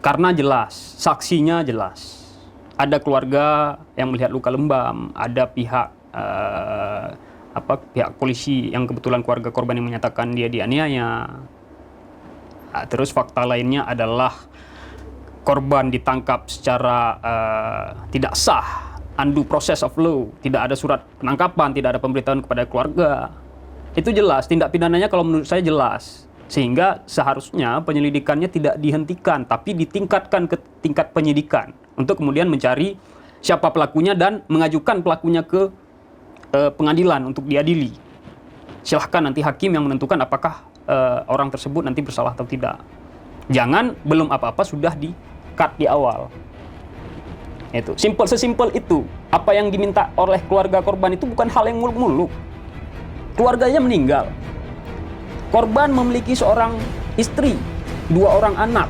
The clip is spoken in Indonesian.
Karena jelas, saksinya jelas. Ada keluarga yang melihat luka lebam, ada pihak pihak polisi yang kebetulan keluarga korban yang menyatakan dia dianiaya. Terus fakta lainnya adalah korban ditangkap secara tidak sah, undue process of law, tidak ada surat penangkapan, tidak ada pemberitahuan kepada keluarga. Itu jelas, tindak pidananya kalau menurut saya jelas. Sehingga seharusnya penyelidikannya tidak dihentikan, tapi ditingkatkan ke tingkat penyidikan untuk kemudian mencari siapa pelakunya dan mengajukan pelakunya ke pengadilan untuk diadili. Silahkan nanti hakim yang menentukan apakah orang tersebut nanti bersalah atau tidak. Jangan belum apa-apa sudah di-cut di awal. Itu sesimpel itu. Apa yang diminta oleh keluarga korban itu bukan hal yang muluk-muluk. Keluarganya meninggal. Korban memiliki seorang istri, 2 orang anak.